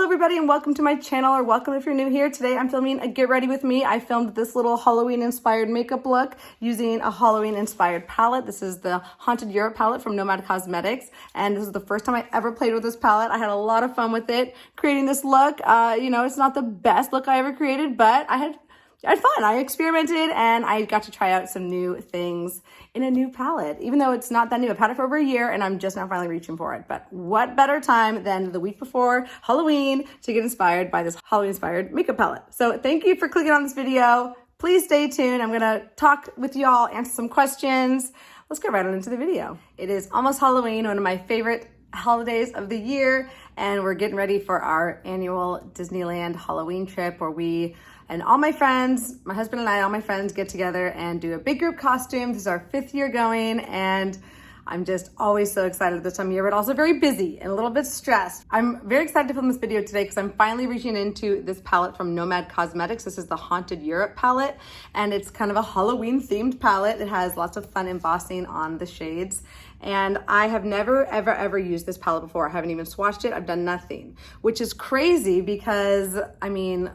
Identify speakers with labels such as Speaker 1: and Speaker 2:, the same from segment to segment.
Speaker 1: everybody and welcome to my channel, or welcome if you're new here. Today I'm filming a get ready with me. I filmed this little Halloween inspired makeup look using a Halloween inspired palette. This is the Haunted Europe palette from NOMAD Cosmetics, and this is the first time I ever played with this palette. I had a lot of fun with it creating this look. It's not the best look I ever created, but I had fun. I experimented and I got to try out some new things in a new palette, even though it's not that new. I've had it for over a year and I'm just now finally reaching for it. But what better time than the week before Halloween to get inspired by this Halloween inspired makeup palette. So thank you for clicking on this video. Please stay tuned. I'm gonna talk with y'all, answer some questions. Let's get right on into the video. It is almost Halloween, one of my favorite holidays of the year, and we're getting ready for our annual Disneyland Halloween trip where we and all my friends, my husband and I, all my friends get together and do a big group costume. This is our 5th year going, and I'm just always so excited this time of year, but also very busy and a little bit stressed. I'm very excited to film this video today because I'm finally reaching into this palette from NOMAD Cosmetics. This is the Haunted Europe palette, and it's kind of a Halloween themed palette. It has lots of fun embossing on the shades. And I have never, ever used this palette before. I haven't even swatched it. I've done nothing, which is crazy because, I mean,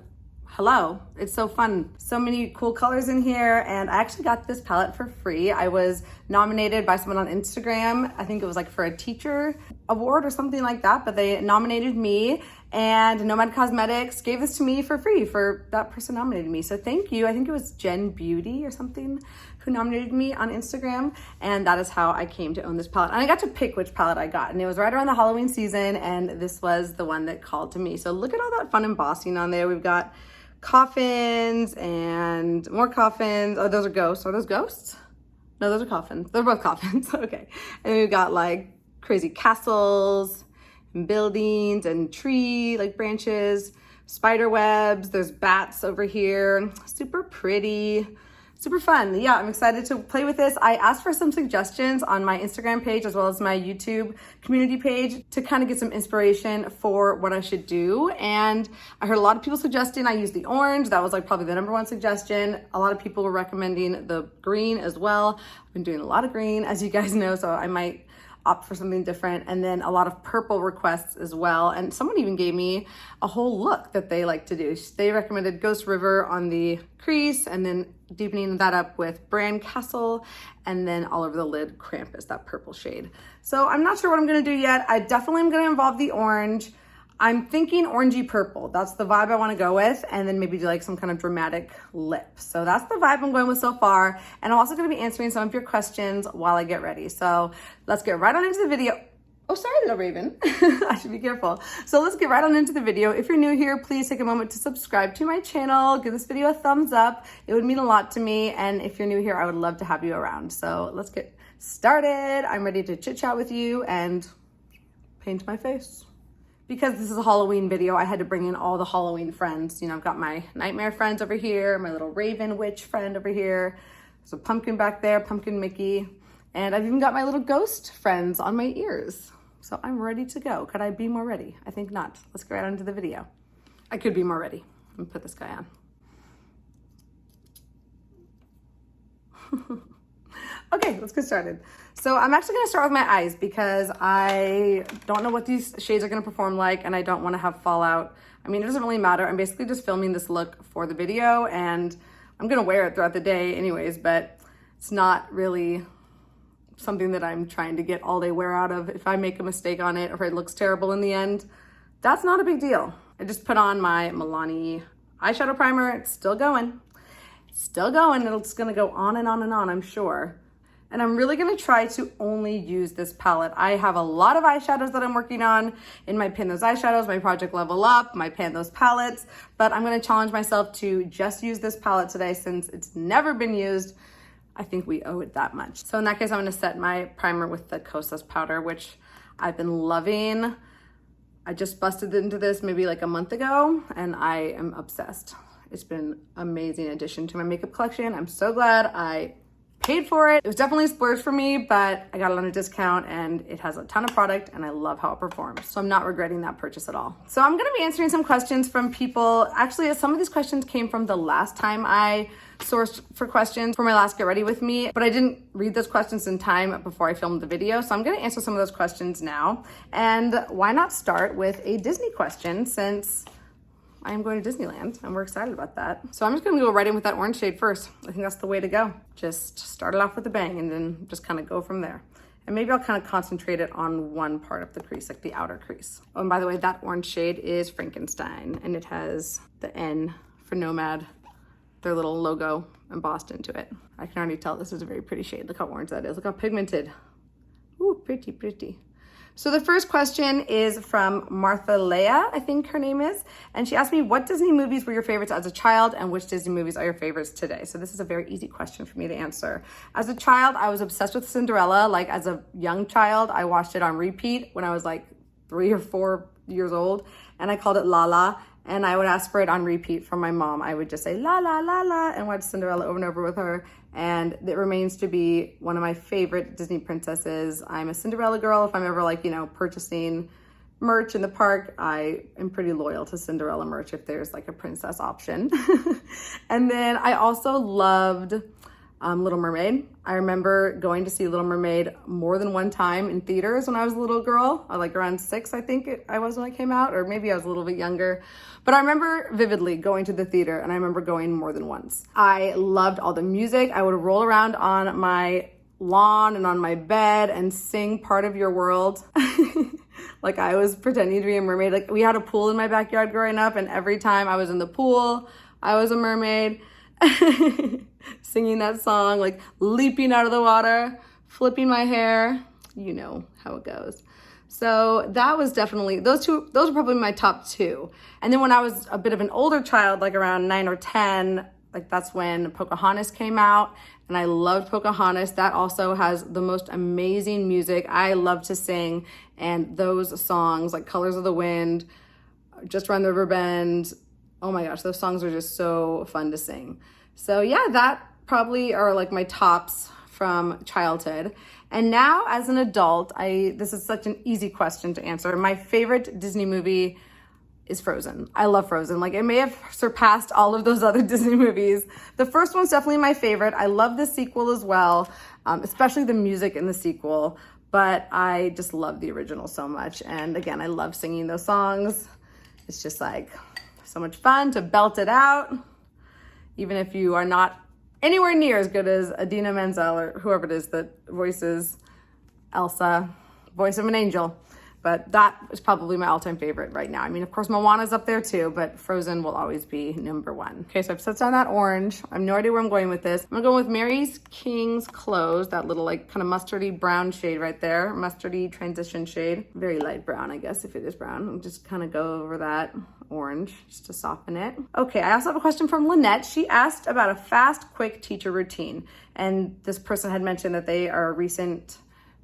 Speaker 1: hello, it's so fun. So many cool colors in here, and I actually got this palette for free. I was nominated by someone on Instagram. I think it was like for a teacher award or something like that, but they nominated me, and NOMAD Cosmetics gave this to me for free for that person nominated me. So thank you. I think it was Jen Beauty or something who nominated me on Instagram, and that is how I came to own this palette. And I got to pick which palette I got, and it was right around the Halloween season, and this was the one that called to me. So look at all that fun embossing on there. We've got coffins and more coffins. Oh, those are ghosts. Are those ghosts? No, those are coffins. They're both coffins. Okay. And we've got like crazy castles and buildings and tree like branches, spider webs. There's bats over here. Super pretty. Super fun. Yeah, I'm excited to play with this. I asked for some suggestions on my Instagram page as well as my YouTube community page to kind of get some inspiration for what I should do. And I heard a lot of people suggesting I use the orange. That was like probably the #1 suggestion. A lot of people were recommending the green as well. I've been doing a lot of green, as you guys know, so I might opt for something different. And then a lot of purple requests as well. And someone even gave me a whole look that they like to do. They recommended Ghost River on the crease and then deepening that up with Bran Castle, and then all over the lid Krampus, that purple shade. So I'm not sure what I'm gonna do yet. I definitely am gonna involve the orange. I'm thinking orangey purple. That's the vibe I wanna go with, and then maybe do like some kind of dramatic lip. So that's the vibe I'm going with so far. And I'm also gonna be answering some of your questions while I get ready. So let's get right on into the video. Oh, sorry, little raven. I should be careful. So let's get right on into the video. If you're new here, please take a moment to subscribe to my channel. Give this video a thumbs up. It would mean a lot to me. And if you're new here, I would love to have you around. So let's get started. I'm ready to chit chat with you and paint my face. Because this is a Halloween video, I had to bring in all the Halloween friends. You know, I've got my nightmare friends over here, my little raven witch friend over here. There's a pumpkin back there, Pumpkin Mickey. And I've even got my little ghost friends on my ears. So I'm ready to go. Could I be more ready? I think not. Let's get right into the video. I could be more ready. Let me put this guy on. Okay, let's get started. So I'm actually gonna start with my eyes because I don't know what these shades are gonna perform like, and I don't wanna have fallout. I mean, it doesn't really matter. I'm basically just filming this look for the video, and I'm gonna wear it throughout the day anyways, but it's not really something that I'm trying to get all day wear out of. If I make a mistake on it or it looks terrible in the end, that's not a big deal. I just put on my Milani eyeshadow primer. It's still going. It's still going. It's gonna go on and on and on, I'm sure. And I'm really gonna try to only use this palette. I have a lot of eyeshadows that I'm working on in my Pin Those Eyeshadows, my Project Level Up, my Pan Those palettes, but I'm gonna challenge myself to just use this palette today since it's never been used. I think we owe it that much. So in that case, I'm gonna set my primer with the Kosas powder, which I've been loving. I just busted into this maybe like a month ago, and I am obsessed. It's been an amazing addition to my makeup collection. I'm so glad I paid for it. It was definitely a splurge for me, but I got it on a discount and it has a ton of product and I love how it performs. So I'm not regretting that purchase at all. So I'm gonna be answering some questions from people. Actually, some of these questions came from the last time I sourced for questions for my last Get Ready With Me, but I didn't read those questions in time before I filmed the video. So I'm gonna answer some of those questions now. And why not start with a Disney question, since I am going to Disneyland and we're excited about that. So I'm just gonna go right in with that orange shade first. I think that's the way to go. Just start it off with a bang and then just kind of go from there. And maybe I'll kind of concentrate it on one part of the crease, like the outer crease. Oh, and by the way, that orange shade is Frankenstein, and it has the N for NOMAD, their little logo embossed into it. I can already tell this is a very pretty shade. Look how orange that is. Look how pigmented. Ooh, pretty, pretty. So the first question is from Martha Leah, I think her name is. And she asked me, what Disney movies were your favorites as a child and which Disney movies are your favorites today? So this is a very easy question for me to answer. As a child, I was obsessed with Cinderella. Like as a young child, I watched it on repeat when I was like 3 or 4 years old. And I called it La La. And I would ask for it on repeat from my mom. I would just say la la la la and watch Cinderella over and over with her. And it remains to be one of my favorite Disney princesses. I'm a Cinderella girl. If I'm ever like, purchasing merch in the park, I am pretty loyal to Cinderella merch if there's like a princess option. And then I also loved Little Mermaid. I remember going to see Little Mermaid more than one time in theaters when I was a little girl. I like around 6, I think I was when it came out, or maybe I was a little bit younger. But I remember vividly going to the theater, and I remember going more than once. I loved all the music. I would roll around on my lawn and on my bed and sing Part of Your World. Like I was pretending to be a mermaid. Like we had a pool in my backyard growing up, and every time I was in the pool, I was a mermaid. Singing that song, like leaping out of the water, flipping my hair. You know how it goes. So that was definitely, those are probably my top 2. And then when I was a bit of an older child, like around 9 or 10, like that's when Pocahontas came out, and I loved Pocahontas. That also has the most amazing music. I love to sing, and those songs like Colors of the Wind, Just Run the River Bend, oh my gosh, those songs are just so fun to sing. So yeah, that probably are like my tops from childhood. And now as an adult, this is such an easy question to answer. My favorite Disney movie is Frozen. I love Frozen. Like it may have surpassed all of those other Disney movies. The first one's definitely my favorite. I love the sequel as well, especially the music in the sequel, but I just love the original so much. And again, I love singing those songs. It's just like so much fun to belt it out, even if you are not anywhere near as good as Idina Menzel or whoever it is that voices Elsa, voice of an angel. But that is probably my all-time favorite right now. I mean, of course, Moana's up there too, but Frozen will always be number 1. Okay, so I've set down that orange. I have no idea where I'm going with this. I'm gonna go with Mary's King's Clothes, that little like kind of mustardy brown shade right there, mustardy transition shade. Very light brown, I guess, if it is brown. I'll just kind of go over that orange just to soften it. Okay, I also have a question from Lynette. She asked about a fast, quick teacher routine. And this person had mentioned that they are a recent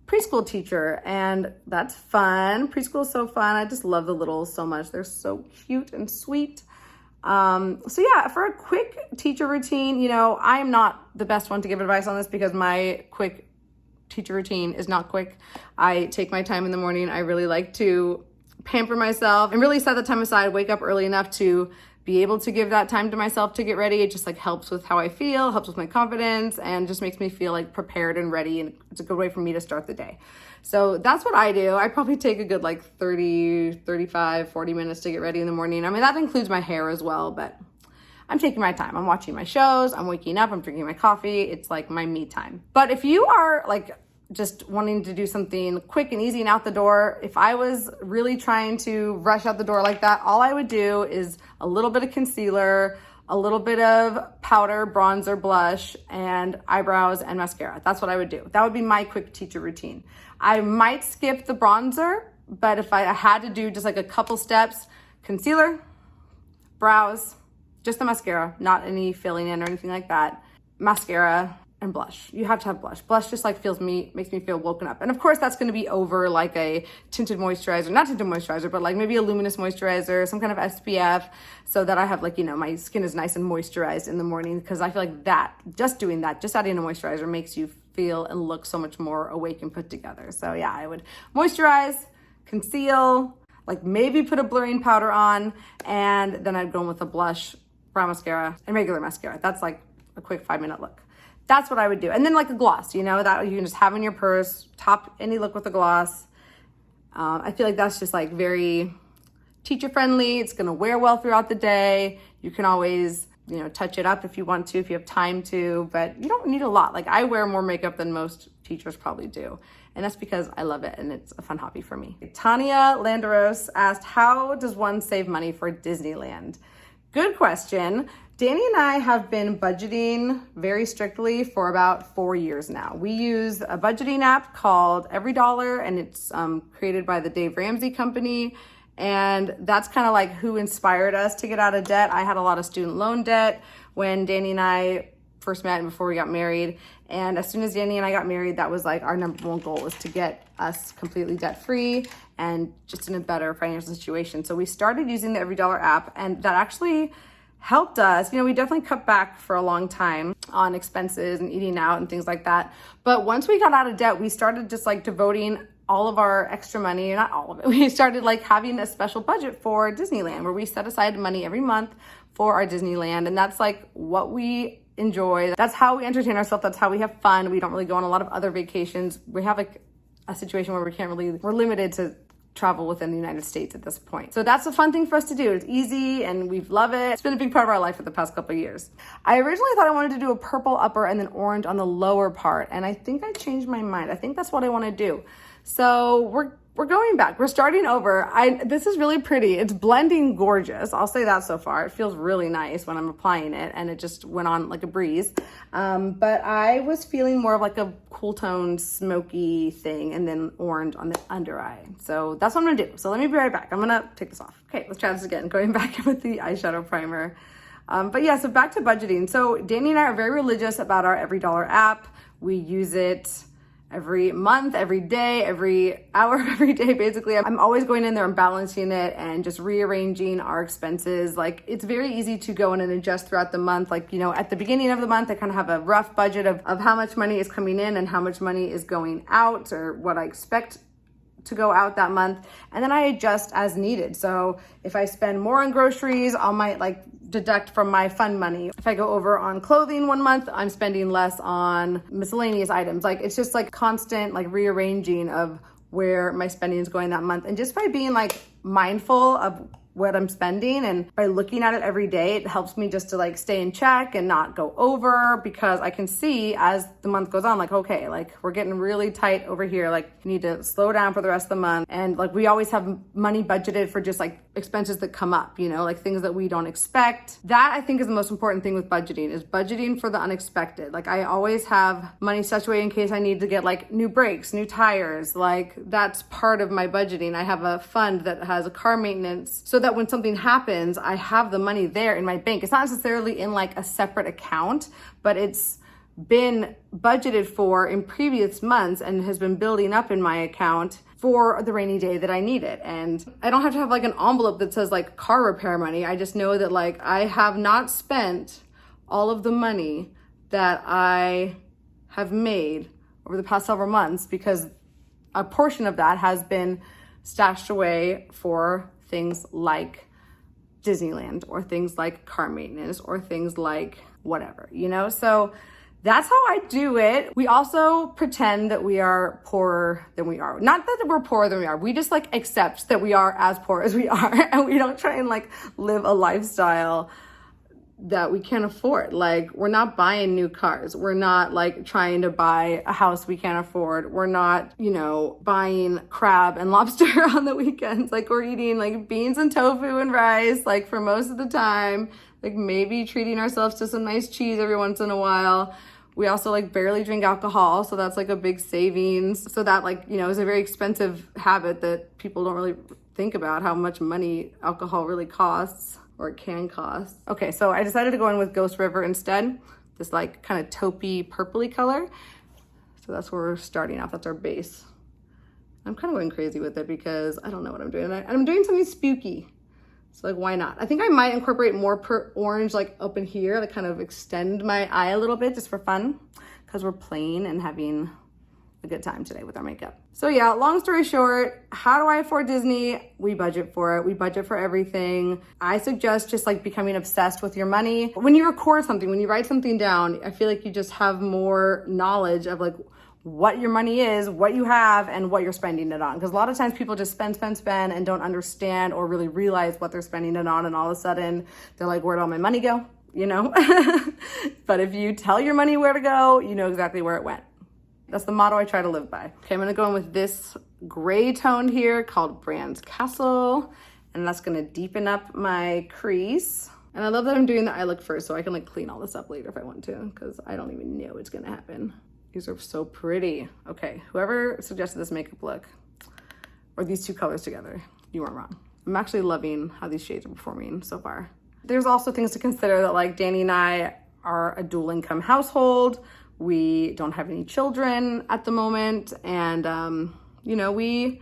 Speaker 1: preschool teacher, and that's fun. Preschool is so fun. I just love the littles so much. They're so cute and sweet. So yeah, for a quick teacher routine, I am not the best one to give advice on this because my quick teacher routine is not quick. I take my time in the morning. I really like to pamper myself and really set the time aside, wake up early enough to be able to give that time to myself to get ready. It just like helps with how I feel, helps with my confidence, and just makes me feel like prepared and ready. And it's a good way for me to start the day. So that's what I do. I probably take a good like 30, 35, 40 minutes to get ready in the morning. I mean, that includes my hair as well, but I'm taking my time. I'm watching my shows, I'm waking up, I'm drinking my coffee. It's like my me time. But if you are like just wanting to do something quick and easy and out the door, if I was really trying to rush out the door like that, all I would do is a little bit of concealer, a little bit of powder, bronzer, blush, and eyebrows and mascara. That's what I would do. That would be my quick teacher routine. I might skip the bronzer, but if I had to do just like a couple steps, concealer, brows, just the mascara, not any filling in or anything like that, mascara, and blush. You have to have blush. Blush just like makes me feel woken up. And of course that's gonna be over like a tinted moisturizer, not tinted moisturizer, but like maybe a luminous moisturizer, some kind of SPF, so that I have like, you know, my skin is nice and moisturized in the morning, because I feel like just doing that, just adding a moisturizer makes you feel and look so much more awake and put together. So yeah, I would moisturize, conceal, like maybe put a blurring powder on, and then I'd go in with a blush, brown mascara, and regular mascara. That's like a quick 5-minute look. That's what I would do. And then like a gloss, you know, that you can just have in your purse, top any look with a gloss. I feel like that's just like very teacher friendly. It's gonna wear well throughout the day. You can always, you know, touch it up if you want to, if you have time to, but you don't need a lot. Like I wear more makeup than most teachers probably do. And that's because I love it and it's a fun hobby for me. Tanya Landeros asked, how does one save money for Disneyland? Good question. Danny and I have been budgeting very strictly for about 4 years now. We use a budgeting app called EveryDollar, and it's created by the Dave Ramsey company. And that's kind of like who inspired us to get out of debt. I had a lot of student loan debt when Danny and I first met and before we got married. And as soon as Danny and I got married, that was like our number one goal, was to get us completely debt free and just in a better financial situation. So we started using the EveryDollar app, and that actually helped us. You know, we definitely cut back for a long time on expenses and eating out and things like that. But once we got out of debt, we started just like devoting all of our extra money, not all of it. We started like having a special budget for Disneyland, where we set aside money every month for our Disneyland. And that's like what we enjoy. That's how we entertain ourselves. That's how we have fun. We don't really go on a lot of other vacations. We have like a situation where we're limited to travel within the United States at this point. So that's a fun thing for us to do. It's easy and we love it. It's been a big part of our life for the past couple of years. I originally thought I wanted to do a purple upper and then orange on the lower part, and I think I changed my mind. I think that's what I want to do. So we're going back. We're starting over. This is really pretty. It's blending gorgeous. I'll say that so far. It feels really nice when I'm applying it, and it just went on like a breeze. But I was feeling more of like a cool toned smoky thing, and then orange on the under eye. So that's what I'm gonna do. So let me be right back. I'm gonna take this off. Okay, let's try this again. Going back with the eyeshadow primer. But yeah, so back to budgeting. So Danny and I are very religious about our EveryDollar app. We use it every month, every day, every hour of every day, basically. I'm always going in there and balancing it and just rearranging our expenses. Like, it's very easy to go in and adjust throughout the month. Like, you know, at the beginning of the month, I kind of have a rough budget of how much money is coming in and how much money is going out, or what I expect to go out that month. And then I adjust as needed. So if I spend more on groceries, I might like deduct from my fund money. If I go over on clothing one month, I'm spending less on miscellaneous items. Like, it's just like constant like rearranging of where my spending is going that month. And just by being like mindful of what I'm spending and by looking at it every day, it helps me just to like stay in check and not go over, because I can see as the month goes on, like, okay, like we're getting really tight over here. Like, you need to slow down for the rest of the month. And like, we always have money budgeted for just like expenses that come up, you know, like things that we don't expect. That I think is the most important thing with budgeting, is budgeting for the unexpected. Like, I always have money stashed away in case I need to get like new brakes, new tires. Like, that's part of my budgeting. I have a fund that has a car maintenance, so that when something happens, I have the money there in my bank. It's not necessarily in like a separate account, but it's been budgeted for in previous months and has been building up in my account for the rainy day that I need it. And I don't have to have like an envelope that says like car repair money. I just know that like I have not spent all of the money that I have made over the past several months, because a portion of that has been stashed away for things like Disneyland, or things like car maintenance, or things like whatever, you know? So that's how I do it. We also pretend that we are poorer than we are. Not that we're poorer than we are. We just like accept that we are as poor as we are, and we don't try and like live a lifestyle that we can't afford. Like, we're not buying new cars. We're not like trying to buy a house we can't afford. We're not, you know, buying crab and lobster on the weekends. Like, we're eating like beans and tofu and rice, like for most of the time, like maybe treating ourselves to some nice cheese every once in a while. We also like barely drink alcohol, so that's like a big savings. So that, like, you know, is a very expensive habit that people don't really think about, how much money alcohol really costs, or it can cost. Okay, so I decided to go in with Ghost River instead. this like kind of taupey purpley color. So that's where we're starting off. That's our base. I'm kind of going crazy with it because I don't know what I'm doing. I'm doing something spooky. So like, why not? I think I might incorporate more orange like up in here, like kind of extend my eye a little bit just for fun because we're playing and having a good time today with our makeup. So yeah, long story short, how do I afford Disney? We budget for it. We budget for everything. I suggest just like becoming obsessed with your money. When you record something, when you write something down, I feel like you just have more knowledge of like what your money is, what you have, and what you're spending it on. Because a lot of times people just spend, and don't understand or really realize what they're spending it on. And all of a sudden they're like, where'd all my money go? You know? But if you tell your money where to go, you know exactly where it went. That's the motto I try to live by. Okay, I'm gonna go in with this gray tone here called Brand's Castle, and that's gonna deepen up my crease. And I love that I'm doing the eye look first so I can like clean all this up later if I want to, because I don't even know what's gonna happen. These are so pretty. Okay, whoever suggested this makeup look, or these two colors together, you weren't wrong. I'm actually loving how these shades are performing so far. There's also things to consider that like Danny and I are a dual income household. We don't have any children at the moment, and you know, we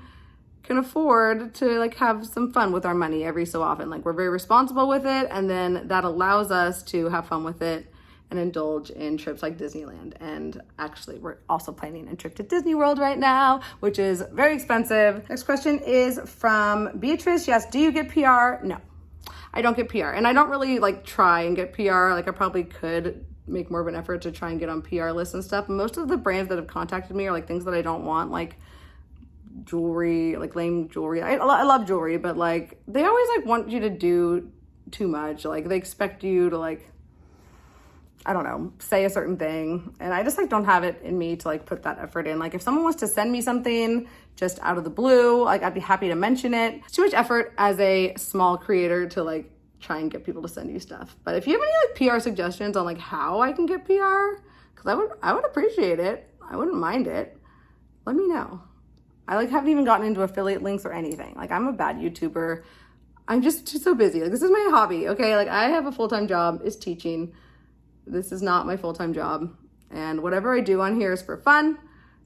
Speaker 1: can afford to like have some fun with our money every so often. Like we're very responsible with it, and then that allows us to have fun with it and indulge in trips like Disneyland. And actually, we're also planning a trip to Disney World right now, which is very expensive. Next question is from Beatrice. Yes, do you get PR? No, I don't get PR, and I don't really like try and get PR. Like I probably could make more of an effort to try and get on PR lists and stuff. Most of the brands that have contacted me are like things that I don't want, like jewelry, like lame jewelry. I love jewelry, but like they always like want you to do too much. Like they expect you to like, I don't know, say a certain thing. And I just like don't have it in me to like put that effort in. Like if someone was to send me something just out of the blue, like I'd be happy to mention it. It's too much effort as a small creator to like try and get people to send you stuff. But if you have any like PR suggestions on like how I can get PR, because I would appreciate it. I wouldn't mind it. Let me know. I like haven't even gotten into affiliate links or anything. Like I'm a bad YouTuber. I'm just so busy. Like this is my hobby, okay? Like I have a full-time job, is teaching. This is not my full-time job. And whatever I do on here is for fun.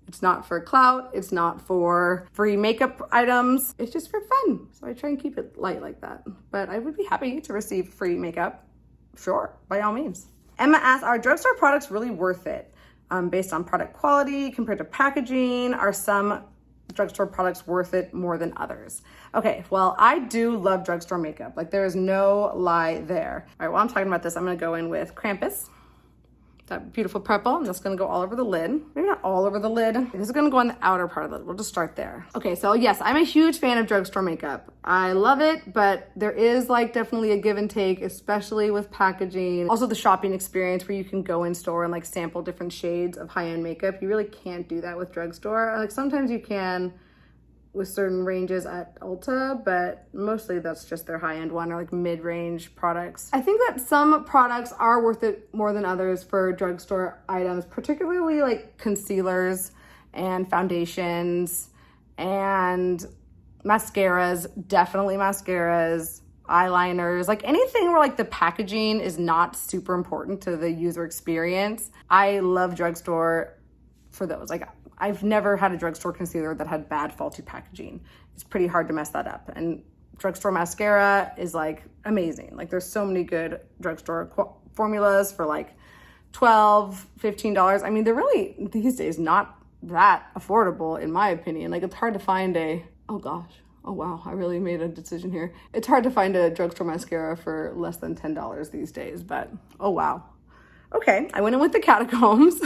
Speaker 1: It's not for clout. It's not for free makeup items. It's just for fun. So I try and keep it light like that. But I would be happy to receive free makeup. Sure, by all means. Emma asks, are drugstore products really worth it? Based on product quality compared to packaging, are some drugstore products worth it more than others? Okay, well, I do love drugstore makeup. Like there is no lie there. All right, while I'm talking about this, I'm gonna go in with Krampus. That beautiful purple, and that's gonna go all over the lid. Maybe not all over the lid. This is gonna go on the outer part of the lid. We'll just start there. Okay, so yes, I'm a huge fan of drugstore makeup. I love it, but there is like definitely a give and take, especially with packaging. Also the shopping experience where you can go in store and like sample different shades of high-end makeup. You really can't do that with drugstore. Like sometimes you can with certain ranges at Ulta, but mostly that's just their high-end one or like mid-range products. I think that some products are worth it more than others for drugstore items, particularly like concealers and foundations and mascaras, definitely mascaras, eyeliners, like anything where like the packaging is not super important to the user experience. I love drugstore for those. Like I've never had a drugstore concealer that had bad, faulty packaging. It's pretty hard to mess that up. And drugstore mascara is like amazing. Like there's so many good drugstore formulas for like $12, $15. I mean, they're really, these days, not that affordable in my opinion. Like it's hard to find oh gosh, oh wow, I really made a decision here. It's hard to find a drugstore mascara for less than $10 these days, but oh wow. Okay, I went in with the Catacombs.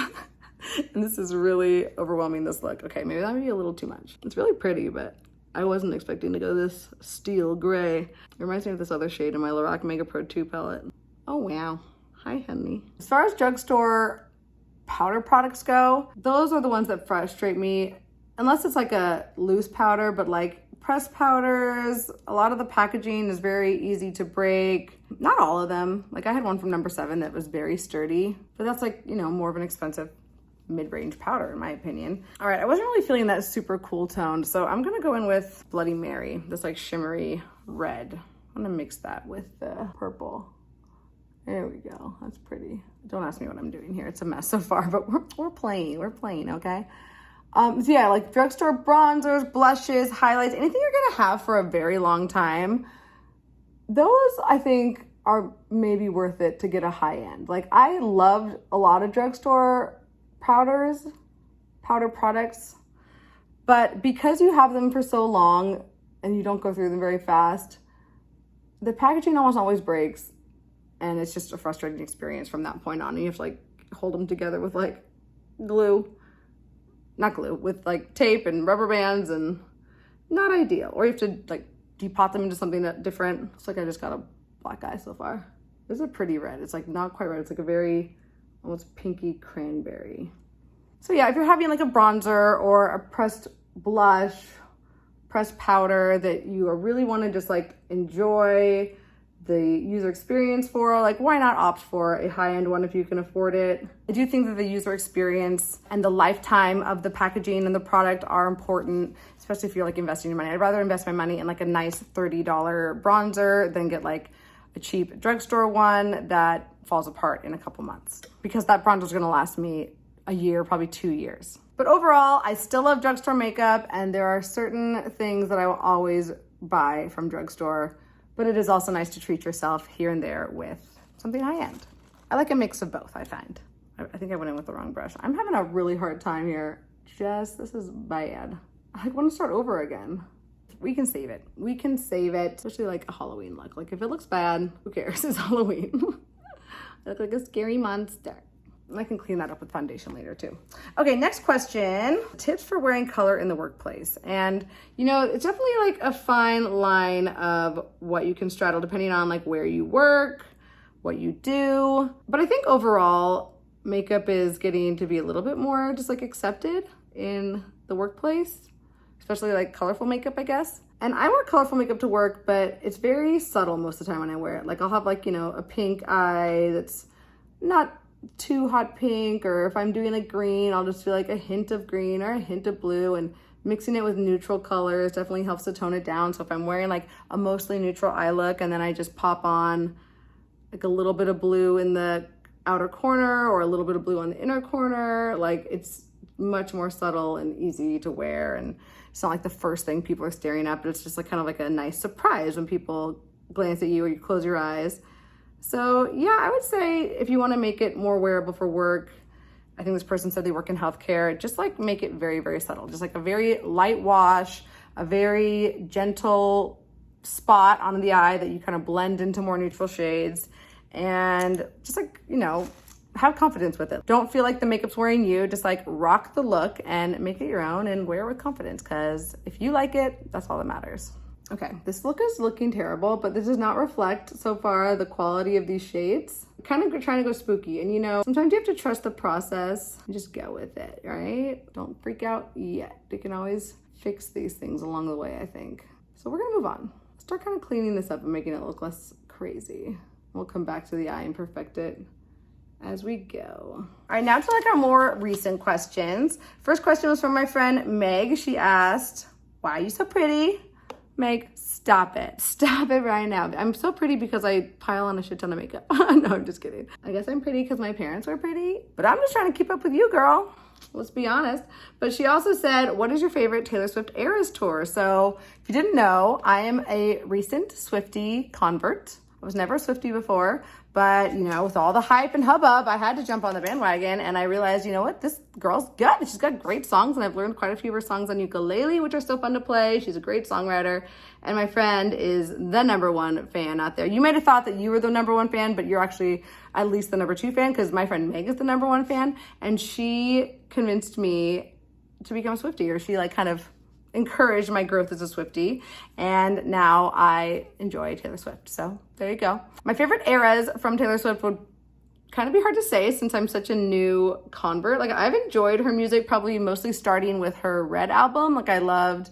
Speaker 1: And this is really overwhelming, this look. Okay, maybe that may be a little too much. It's really pretty, but I wasn't expecting to go this steel gray. It reminds me of this other shade in my Lorac Mega Pro 2 palette. Oh, wow. Hi, honey. As far as drugstore powder products go, those are the ones that frustrate me. Unless it's like a loose powder, but like pressed powders, a lot of the packaging is very easy to break. Not all of them. Like I had one from No. 7 that was very sturdy, but that's like, you know, more of an expensive mid-range powder in my opinion. All right, I wasn't really feeling that super cool toned, so I'm gonna go in with Bloody Mary, this like shimmery red. I'm gonna mix that with the purple There we go. That's pretty. Don't ask me what I'm doing here. It's a mess so far, but we're playing. We're playing, okay? So yeah, like drugstore bronzers, blushes, highlights, anything you're gonna have for a very long time. Those, I think, are maybe worth it to get a high end. Like, I loved a lot of drugstore powder products, but because you have them for so long and you don't go through them very fast, the packaging almost always breaks, and it's just a frustrating experience from that point on. And you have to like hold them together with like with like tape and rubber bands, and not ideal. Or you have to like depot them into something different. It's like I just got a black eye so far. This is a pretty red. It's like not quite red. It's like a very almost pinky cranberry. So yeah, if you're having like a bronzer or a pressed blush, pressed powder that you really want to just like enjoy the user experience for, like, why not opt for a high-end one if you can afford it? I do think that the user experience and the lifetime of the packaging and the product are important, especially if you're like investing your money. I'd rather invest my money in like a nice $30 bronzer than get like a cheap drugstore one that falls apart in a couple months, because that bronzer is going to last me a year, probably 2 years. But overall, I still love drugstore makeup, and there are certain things that I will always buy from drugstore, but it is also nice to treat yourself here and there with something high-end. I like a mix of both, I find. I think I went in with the wrong brush. I'm having a really hard time here. This is bad. I want to start over again. We can save it. We can save it, especially like a Halloween look. Like if it looks bad, who cares? It's Halloween. I look like a scary monster. I can clean that up with foundation later too. Okay, next question. Tips for wearing color in the workplace. And you know, it's definitely like a fine line of what you can straddle depending on like where you work, what you do. But I think overall, makeup is getting to be a little bit more just like accepted in the workplace, especially like colorful makeup, I guess. And I wear colorful makeup to work, but it's very subtle most of the time when I wear it. Like I'll have like, you know, a pink eye that's not too hot pink, or if I'm doing like green, I'll just do like a hint of green or a hint of blue, and mixing it with neutral colors definitely helps to tone it down. So if I'm wearing like a mostly neutral eye look and then I just pop on like a little bit of blue in the outer corner or a little bit of blue on the inner corner, like it's much more subtle and easy to wear, and it's not like the first thing people are staring at, but it's just like kind of like a nice surprise when people glance at you or you close your eyes. So yeah, I would say if you want to make it more wearable for work, I think this person said they work in healthcare, just like make it very, very subtle. Just like a very light wash, a very gentle spot on the eye that you kind of blend into more neutral shades, and just like, you know, have confidence with it. Don't feel like the makeup's wearing you. Just like rock the look and make it your own and wear it with confidence, because if you like it, that's all that matters. Okay, this look is looking terrible, but this does not reflect so far the quality of these shades. Kind of trying to go spooky, and you know, sometimes you have to trust the process and just go with it, right? Don't freak out yet. You can always fix these things along the way, I think. So we're gonna move on. Start kind of cleaning this up and making it look less crazy. We'll come back to the eye and perfect it as we go. All right, now to like our more recent questions. First question was from my friend Meg. She asked, "Why are you so pretty?" Meg, stop it. Stop it right now. I'm so pretty because I pile on a shit ton of makeup. No, I'm just kidding. I guess I'm pretty because my parents were pretty, but I'm just trying to keep up with you, girl. Let's be honest. But she also said, what is your favorite Taylor Swift Eras tour? So if you didn't know, I am a recent Swiftie convert. I was never a Swiftie before, but you know, with all the hype and hubbub, I had to jump on the bandwagon, and I realized, you know what, this girl's good. She's got great songs, and I've learned quite a few of her songs on ukulele, which are so fun to play. She's a great songwriter, and my friend is the #1 fan out there. You might have thought that you were the #1 fan, but you're actually at least the #2 fan, because my friend Meg is the #1 fan, and she convinced me to become a Swiftie, or she like kind of encouraged my growth as a Swiftie, and now I enjoy Taylor Swift. So there you go. My favorite eras from Taylor Swift would kind of be hard to say since I'm such a new convert. Like I've enjoyed her music probably mostly starting with her Red album. Like I loved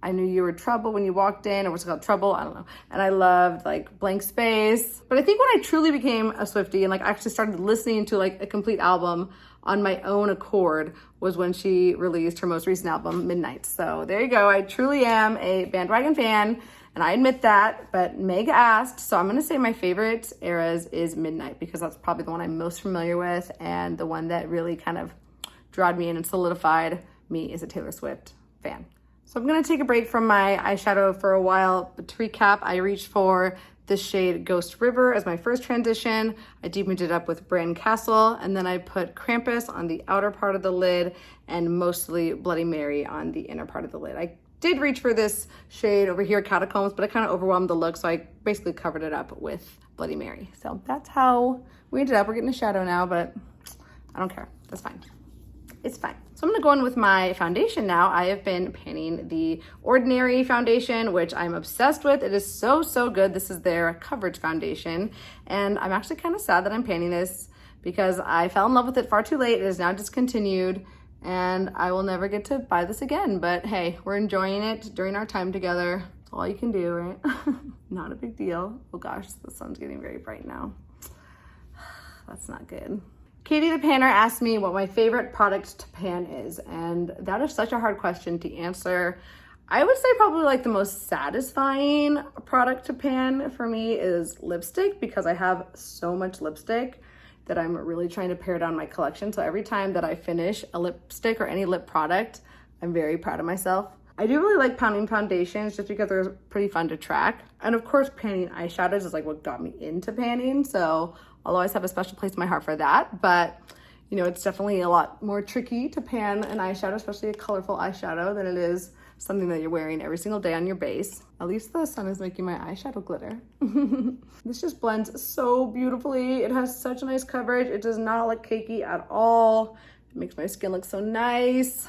Speaker 1: I Knew You Were Trouble When You Walked In, or what's it called, Trouble, I don't know. And I loved like Blank Space. But I think when I truly became a Swiftie and like actually started listening to like a complete album on my own accord was when she released her most recent album, Midnight. So there you go. I truly am a bandwagon fan, and And I admit that, but Meg asked, so I'm gonna say my favorite eras is Midnight because that's probably the one I'm most familiar with and the one that really kind of drawed me in and solidified me as a Taylor Swift fan. So I'm gonna take a break from my eyeshadow for a while, but to recap, I reached for the shade Ghost River as my first transition. I deepened it up with Brand Castle, and then I put Krampus on the outer part of the lid and mostly Bloody Mary on the inner part of the lid. I did reach for this shade over here, Catacombs, but it kind of overwhelmed the look, so I basically covered it up with Bloody Mary. So that's how we ended up. We're getting a shadow now, but I don't care. That's fine. It's fine. So I'm gonna go in with my foundation now. I have been panning the Ordinary foundation, which I'm obsessed with. It is so, so good. This is their coverage foundation. And I'm actually kind of sad that I'm panning this because I fell in love with it far too late. It is now discontinued and I will never get to buy this again. But hey, we're enjoying it during our time together. That's all you can do, right? Not a big deal. Oh gosh, the sun's getting very bright now. That's not good. Katie the Panner asked me what my favorite product to pan is, and that is such a hard question to answer. I would say probably like the most satisfying product to pan for me is lipstick because I have so much lipstick that I'm really trying to pare down my collection. So every time that I finish a lipstick or any lip product, I'm very proud of myself. I do really like panning foundations just because they're pretty fun to track. And of course, panning eyeshadows is like what got me into panning. So I'll always have a special place in my heart for that. But you know, it's definitely a lot more tricky to pan an eyeshadow, especially a colorful eyeshadow, than it is something that you're wearing every single day on your base. At least the sun is making my eyeshadow glitter. This just blends so beautifully. It has such nice coverage. It does not look cakey at all. It makes my skin look so nice.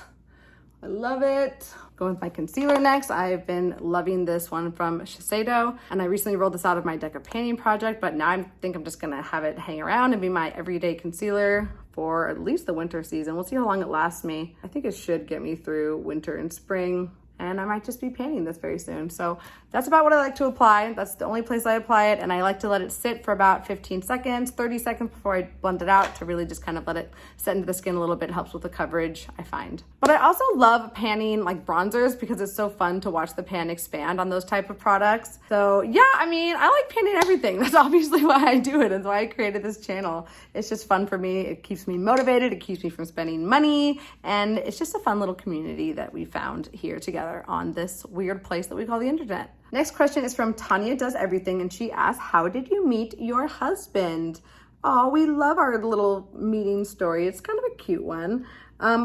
Speaker 1: I love it. Going with my concealer next. I've been loving this one from Shiseido, and I recently rolled this out of my Deca Painting project, but now I think I'm just gonna have it hang around and be my everyday concealer for at least the winter season. We'll see how long it lasts me. I think it should get me through winter and spring, and I might just be painting this very soon. So that's about what I like to apply. That's the only place I apply it, and I like to let it sit for about 15 seconds, 30 seconds before I blend it out to really just kind of let it set into the skin a little bit. It helps with the coverage, I find. But I also love panning like bronzers because it's so fun to watch the pan expand on those type of products. So yeah, I mean, I like panning everything. That's obviously why I do it and why I created this channel. It's just fun for me. It keeps me motivated. It keeps me from spending money. And it's just a fun little community that we found here together on this weird place that we call the internet. Next question is from Tanya Does Everything, and she asks, how did you meet your husband? Oh, we love our little meeting story. It's kind of a cute one.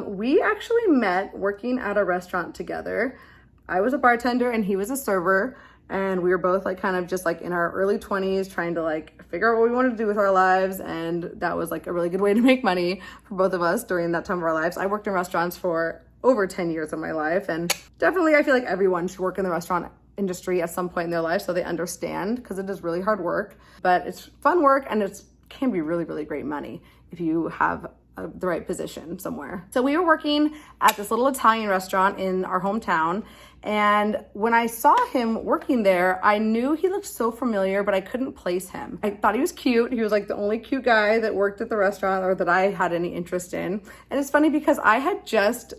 Speaker 1: We actually met working at a restaurant together. I was a bartender and he was a server, and we were both like kind of just like in our early 20s trying to like figure out what we wanted to do with our lives, and that was like a really good way to make money for both of us during that time of our lives. I worked in restaurants for over 10 years of my life, and definitely I feel like everyone should work in the restaurant industry at some point in their life so they understand, because it is really hard work, but it's fun work and it can be really, really great money if you have the right position somewhere. So we were working at this little Italian restaurant in our hometown, and when I saw him working there, I knew he looked so familiar, but I couldn't place him. I thought he was cute. He was like the only cute guy that worked at the restaurant or that I had any interest in. And it's funny because I had just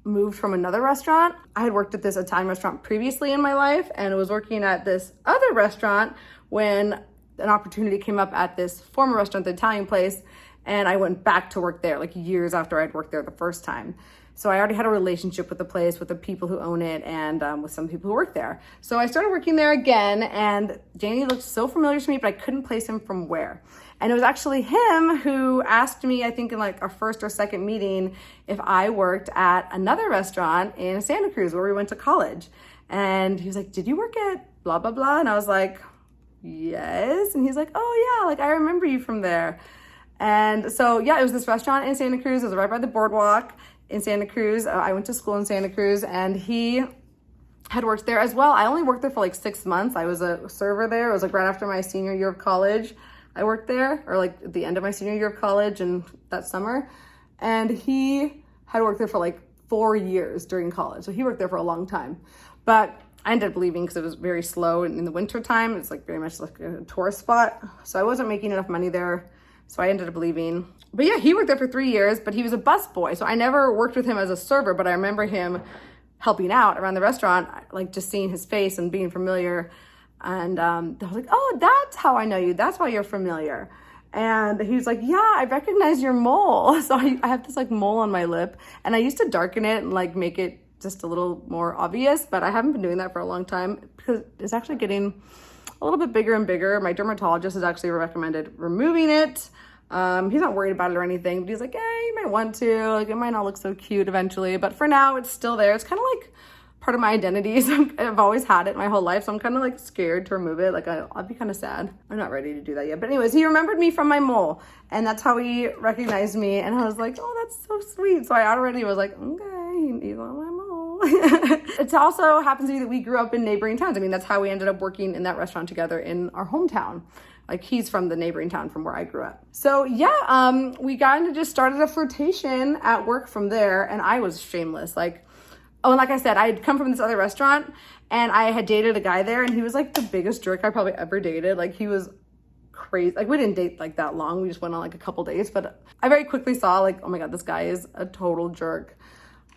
Speaker 1: moved from another restaurant. I had worked at this Italian restaurant previously in my life and was working at this other restaurant when an opportunity came up at this former restaurant, the Italian place, and I went back to work there like years after I'd worked there the first time. So I already had a relationship with the place, with the people who own it, and with some people who work there. So I started working there again, and Danny looked so familiar to me, but I couldn't place him from where. And it was actually him who asked me, I think in like our first or second meeting, if I worked at another restaurant in Santa Cruz where we went to college. And he was like, did you work at blah, blah, blah? And I was like, yes. And he's like, oh yeah, like I remember you from there. And so yeah, it was this restaurant in Santa Cruz. It was right by the boardwalk in Santa Cruz. I went to school in Santa Cruz, and he had worked there as well. I only worked there for like 6 months. I was a server there. It was like right after my senior year of college. I worked there, or like at the end of my senior year of college and that summer. And he had worked there for like 4 years during college. So he worked there for a long time. But I ended up leaving because it was very slow in the winter time. It's like very much like a tourist spot. So I wasn't making enough money there. So I ended up leaving. But yeah, he worked there for 3 years, but he was a busboy. So I never worked with him as a server, but I remember him helping out around the restaurant, like just seeing his face and being familiar. And I was like, oh, that's how I know you. That's why you're familiar. And he was like, yeah, I recognize your mole. So I have this like mole on my lip, and I used to darken it and like make it just a little more obvious, but I haven't been doing that for a long time because it's actually getting a little bit bigger and bigger. My dermatologist has actually recommended removing it. He's not worried about it or anything, but he's like, yeah, you might want to, like, it might not look so cute eventually, but for now it's still there. It's kind of like part of my identity. So I've always had it my whole life. So I'm kind of like scared to remove it. Like I'll be kind of sad. I'm not ready to do that yet. But anyways, he remembered me from my mole, and that's how he recognized me. And I was like, oh, that's so sweet. So I already was like, okay, he's on my mole. It also happens to be that we grew up in neighboring towns. I mean, that's how we ended up working in that restaurant together in our hometown. Like he's from the neighboring town from where I grew up. So yeah, we kind of just started a flirtation at work from there, and I was shameless. Like, oh, and like I said, I had come from this other restaurant, and I had dated a guy there, and he was like the biggest jerk I probably ever dated. Like he was crazy. Like we didn't date like that long. We just went on like a couple dates, but I very quickly saw like, oh my God, this guy is a total jerk.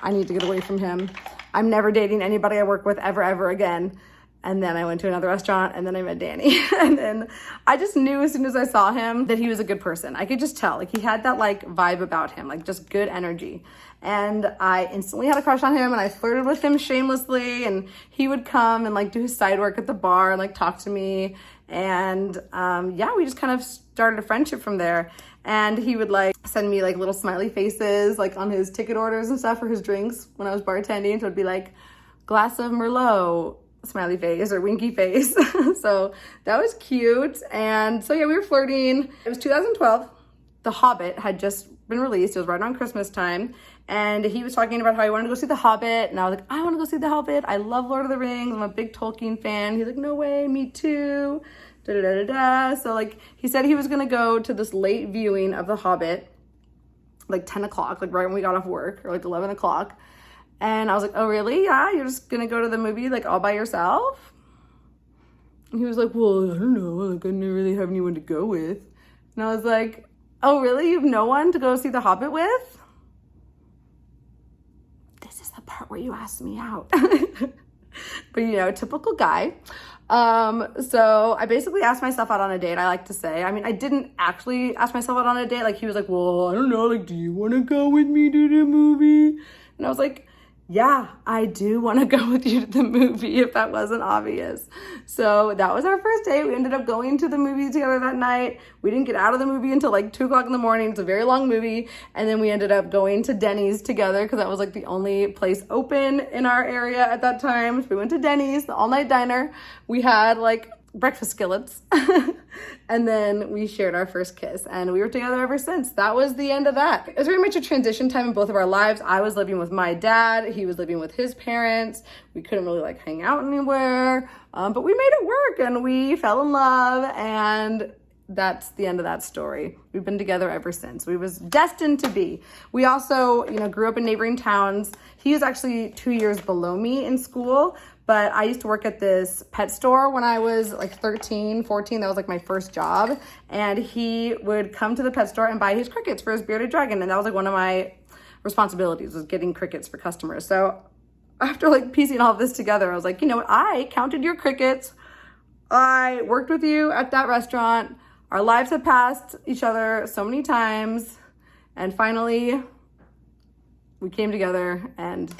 Speaker 1: I need to get away from him. I'm never dating anybody I work with ever again. And then I went to another restaurant, and then I met Danny. And then I just knew as soon as I saw him that he was a good person. I could just tell, like he had that like vibe about him, like just good energy. And I instantly had a crush on him, and I flirted with him shamelessly, and he would come and like do his side work at the bar and like talk to me. And yeah, we just kind of started a friendship from there. And he would like send me like little smiley faces like on his ticket orders and stuff for his drinks when I was bartending. So it'd be like glass of Merlot, smiley face, or winky face. So that was cute. And so yeah, we were flirting. It was 2012. The Hobbit had just been released. It was right around Christmas time. And he was talking about how he wanted to go see The Hobbit. And I was like, I want to go see The Hobbit. I love Lord of the Rings. I'm a big Tolkien fan. He's like, no way, me too. Da, da, da, da, da. So like he said he was going to go to this late viewing of The Hobbit, like 10 o'clock, like right when we got off work, or like 11 o'clock. And I was like, oh, really? Yeah, you're just going to go to the movie like all by yourself? And he was like, well, I don't know. Like I didn't really have anyone to go with. And I was like, oh, really? You have no one to go see The Hobbit with? This is the part where you asked me out. But you know, typical guy. So I basically asked myself out on a date, I like to say. I mean, I didn't actually ask myself out on a date. Like he was like, well, I don't know. Like, do you want to go with me to the movie? And I was like, yeah, I do want to go with you to the movie, if that wasn't obvious. So that was our first date. We ended up going to the movie together that night. We didn't get out of the movie until like 2 o'clock in the morning. It's a very long movie. And then we ended up going to Denny's together because that was like the only place open in our area at that time. So we went to Denny's, the all-night diner. We had like breakfast skillets. And then we shared our first kiss, and we were together ever since. That was the end of that. It was very much a transition time in both of our lives. I was living with my dad. He was living with his parents. We couldn't really like hang out anywhere, but we made it work, and we fell in love, and that's the end of that story. We've been together ever since. We was destined to be. We also, you know, grew up in neighboring towns. He was actually 2 years below me in school, but I used to work at this pet store when I was like 13, 14. That was like my first job. And he would come to the pet store and buy his crickets for his bearded dragon. And that was like one of my responsibilities, was getting crickets for customers. So after like piecing all of this together, I was like, you know what? I counted your crickets. I worked with you at that restaurant. Our lives had passed each other so many times. And finally, we came together, and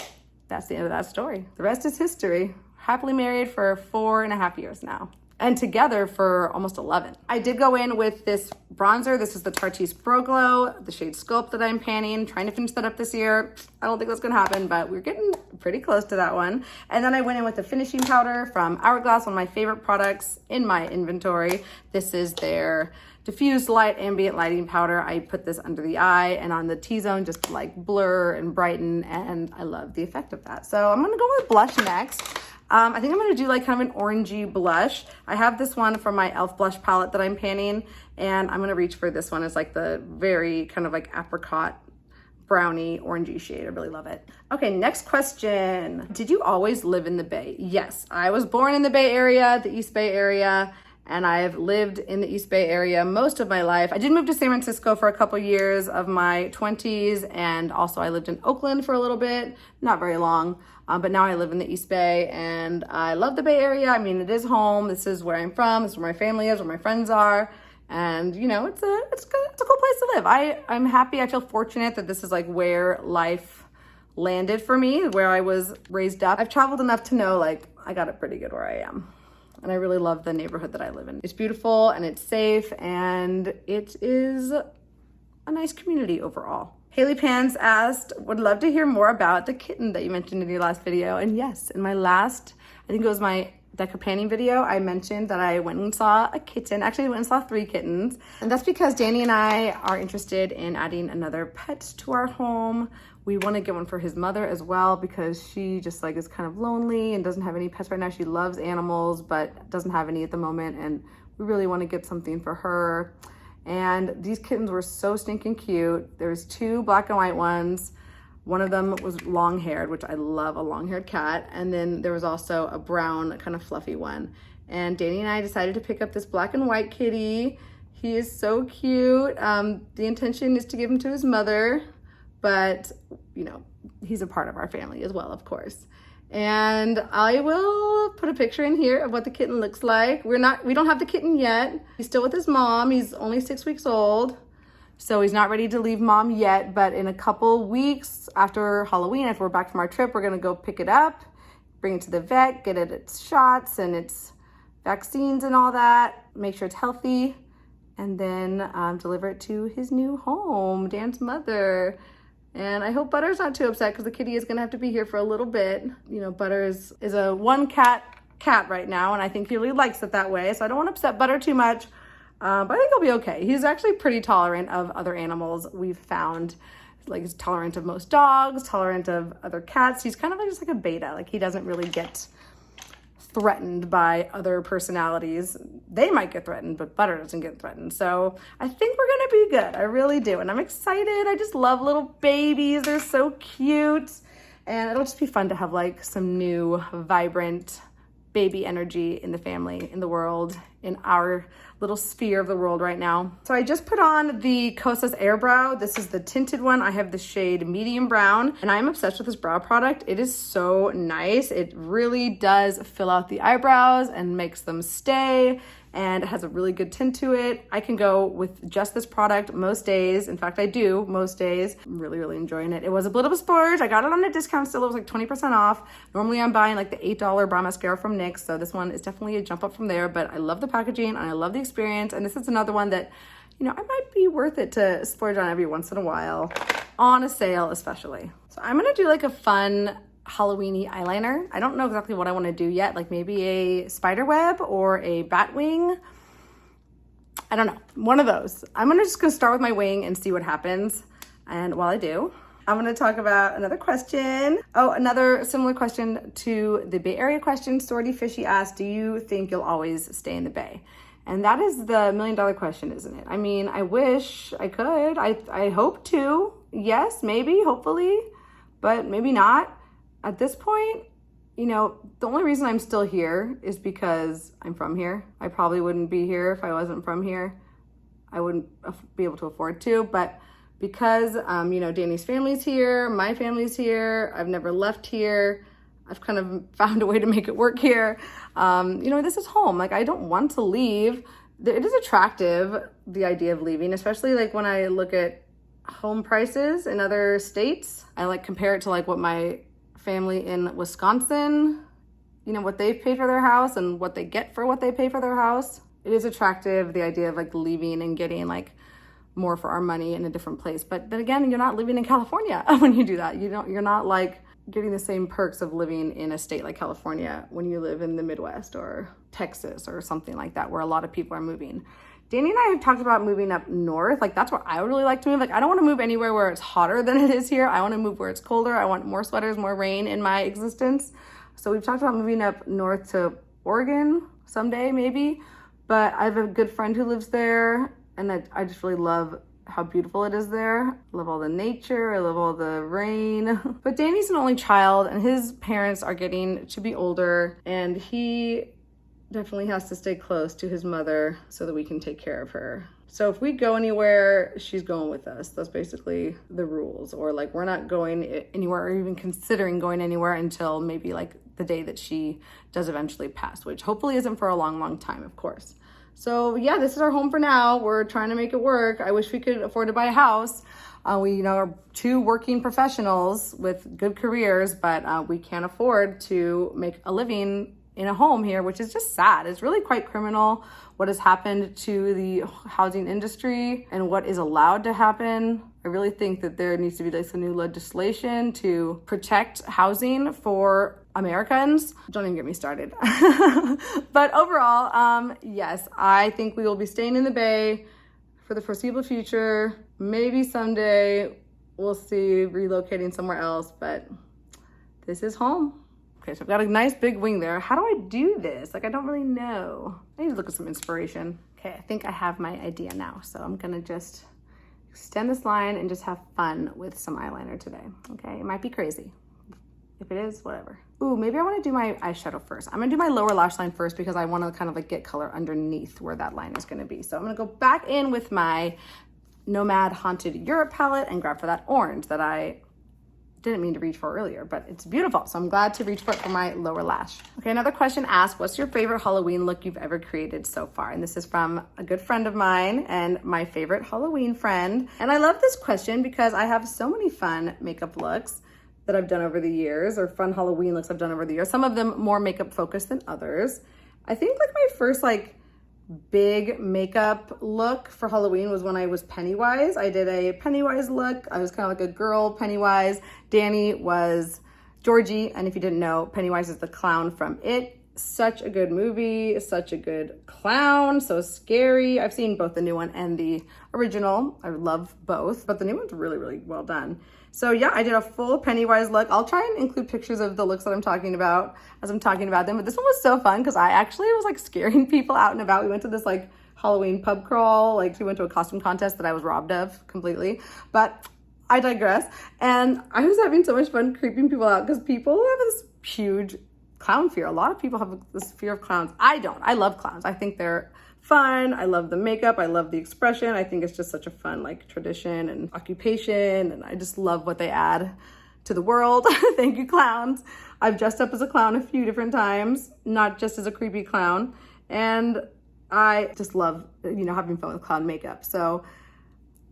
Speaker 1: that's the end of that story. The rest is history. Happily married for 4.5 years now, and together for almost 11. I did go in with this bronzer. This is the Tarte's Pro Glow, the shade Sculpt that I'm panning. Trying to finish that up this year. I don't think that's gonna happen, but we're getting pretty close to that one. And then I went in with the finishing powder from Hourglass, one of my favorite products in my inventory. This is their diffused light ambient lighting powder. I put this under the eye and on the T-zone, just to like blur and brighten, and I love the effect of that. So I'm gonna go with blush next. I think I'm gonna do like kind of an orangey blush. I have this one from my e.l.f. blush palette that I'm panning, and I'm gonna reach for this one. It's like the very kind of like apricot brownie orangey shade. I really love it. Okay, next question. Did you always live in the Bay? Yes, I was born in the Bay Area, the East Bay area, and I've lived in the East Bay area most of my life. I did move to San Francisco for a couple years of my 20s, and also I lived in Oakland for a little bit, not very long, but now I live in the East Bay, and I love the Bay Area. I mean, it is home. This is where I'm from. This is where my family is, where my friends are. And you know, it's a cool place to live. I'm happy. I feel fortunate that this is like where life landed for me, where I was raised up. I've traveled enough to know like I got it pretty good where I am. And I really love the neighborhood that I live in. It's beautiful and it's safe, and it is a nice community overall. Haley Pants asked, would love to hear more about the kitten that you mentioned in your last video. And yes, in my last, I think it was my deck companion video, I mentioned that I went and saw a kitten. Actually, I went and saw 3 kittens. And that's because Danny and I are interested in adding another pet to our home. We want to get one for his mother as well, because she just like is kind of lonely and doesn't have any pets right now. She loves animals, but doesn't have any at the moment. And we really want to get something for her. And these kittens were so stinking cute. There's 2 black and white ones. One of them was long-haired, which I love a long-haired cat. And then there was also a brown, kind of fluffy one. And Danny and I decided to pick up this black and white kitty. He is so cute. The intention is to give him to his mother, but you know, he's a part of our family as well, of course. And I will put a picture in here of what the kitten looks like. We don't have the kitten yet. He's still with his mom. He's only 6 weeks old. So he's not ready to leave mom yet, but in a couple weeks after Halloween, after we're back from our trip, we're gonna go pick it up, bring it to the vet, get it its shots and its vaccines and all that, make sure it's healthy, and then deliver it to his new home, Dan's mother. And I hope Butter's not too upset, because the kitty is gonna have to be here for a little bit. You know, Butter is a 1 cat right now, and I think he really likes it that way, so I don't wanna upset Butter too much. But I think he'll be okay. He's actually pretty tolerant of other animals. We've found like he's tolerant of most dogs, tolerant of other cats. He's kind of just like a beta. Like he doesn't really get threatened by other personalities. They might get threatened, but Butter doesn't get threatened. So I think we're gonna be good. I really do. And I'm excited. I just love little babies. They're so cute. And it'll just be fun to have like some new, vibrant baby energy in the family, in the world, in our little sphere of the world right now. So I just put on the Kosas Air Brow. This is the tinted one. I have the shade medium brown, and I'm obsessed with this brow product. It is so nice. It really does fill out the eyebrows and makes them stay, and it has a really good tint to it. I can go with just this product most days. In fact, I do most days. I'm really, really enjoying it. It was a bit of a splurge. I got it on a discount still. It was like 20% off. Normally I'm buying like the $8 brow mascara from NYX, so this one is definitely a jump up from there, but I love the packaging and I love the experience. And this is another one that, you know, it might be worth it to splurge on every once in a while, on a sale especially. So I'm gonna do like a fun Halloween-y eyeliner. I don't know exactly what I want to do yet, like maybe a spider web or a bat wing. I don't know, one of those. I'm just gonna start with my wing and see what happens. And while I do, I'm gonna talk about another question. Oh, another similar question to the Bay Area question. Sorty Fishy asked, do you think you'll always stay in the Bay? And that is the $1,000,000 question, isn't it? I mean, I wish I could. I hope to. Yes, maybe, hopefully, but maybe not. At this point, you know, the only reason I'm still here is because I'm from here. I probably wouldn't be here if I wasn't from here. I wouldn't be able to afford to, but because, you know, Danny's family's here, my family's here, I've never left here. I've kind of found a way to make it work here. You know, this is home. Like, I don't want to leave. It is attractive, the idea of leaving, especially like when I look at home prices in other states. I like compare it to like what my family in Wisconsin, you know, what they've paid for their house and what they get for what they pay for their house. It is attractive, the idea of like leaving and getting like more for our money in a different place. But then again, you're not living in California when you do that. You're not like getting the same perks of living in a state like California when you live in the Midwest or Texas or something like that, where a lot of people are moving. Danny and I have talked about moving up north. Like, that's where I would really like to move. Like, I don't want to move anywhere where it's hotter than it is here. I want to move where it's colder. I want more sweaters, more rain in my existence. So we've talked about moving up north to Oregon someday, maybe. But I have a good friend who lives there, and I just really love how beautiful it is there. I love all the nature. I love all the rain. But Danny's an only child, and his parents are getting to be older, and he definitely has to stay close to his mother so that we can take care of her. So if we go anywhere, she's going with us. That's basically the rules. Or like we're not going anywhere or even considering going anywhere until maybe like the day that she does eventually pass, which hopefully isn't for a long, long time, of course. So yeah, this is our home for now. We're trying to make it work. I wish we could afford to buy a house. We are two working professionals with good careers, but we can't afford to make a living in a home here, which is just sad. It's really quite criminal what has happened to the housing industry and what is allowed to happen. I really think that there needs to be like some new legislation to protect housing for Americans. Don't even get me started. But overall, yes, I think we will be staying in the Bay for the foreseeable future. Maybe someday we'll see relocating somewhere else, but this is home. Okay, so I've got a nice big wing there. How do I do this? Like, I don't really know. I need to look at some inspiration. Okay, I think I have my idea now. So I'm gonna just extend this line and just have fun with some eyeliner today. Okay, it might be crazy. If it is, whatever. Ooh, maybe I wanna do my eyeshadow first. I'm gonna do my lower lash line first because I wanna kind of like get color underneath where that line is gonna be. So I'm gonna go back in with my NOMAD Haunted Europe palette and grab for that orange that I didn't mean to reach for earlier, but it's beautiful. So I'm glad to reach for it for my lower lash. Okay, another question asked, what's your favorite Halloween look you've ever created so far? And this is from a good friend of mine and my favorite Halloween friend. And I love this question because I have so many fun makeup looks that I've done over the years, or fun Halloween looks I've done over the years. Some of them more makeup focused than others. I think like my first like big makeup look for Halloween was when I was Pennywise. I did a Pennywise look. I was kind of like a girl Pennywise. Danny was Georgie, and if you didn't know, Pennywise is the clown from It. Such a good movie, such a good clown, so scary. I've seen both the new one and the original. I love both, but the new one's really, really well done. So yeah, I did a full Pennywise look. I'll try and include pictures of the looks that I'm talking about as I'm talking about them, but this one was so fun because I actually was like scaring people out and about. We went to this like Halloween pub crawl, like we went to a costume contest that I was robbed of completely, but I digress. And I was having so much fun creeping people out because people have this huge clown fear. A lot of people have this fear of clowns. I don't. I love clowns. I think they're fun. I love the makeup. I love the expression. I think it's just such a fun like tradition and occupation, and I just love what they add to the world. Thank you, clowns. I've dressed up as a clown a few different times, not just as a creepy clown, and I just love, you know, having fun with clown makeup. So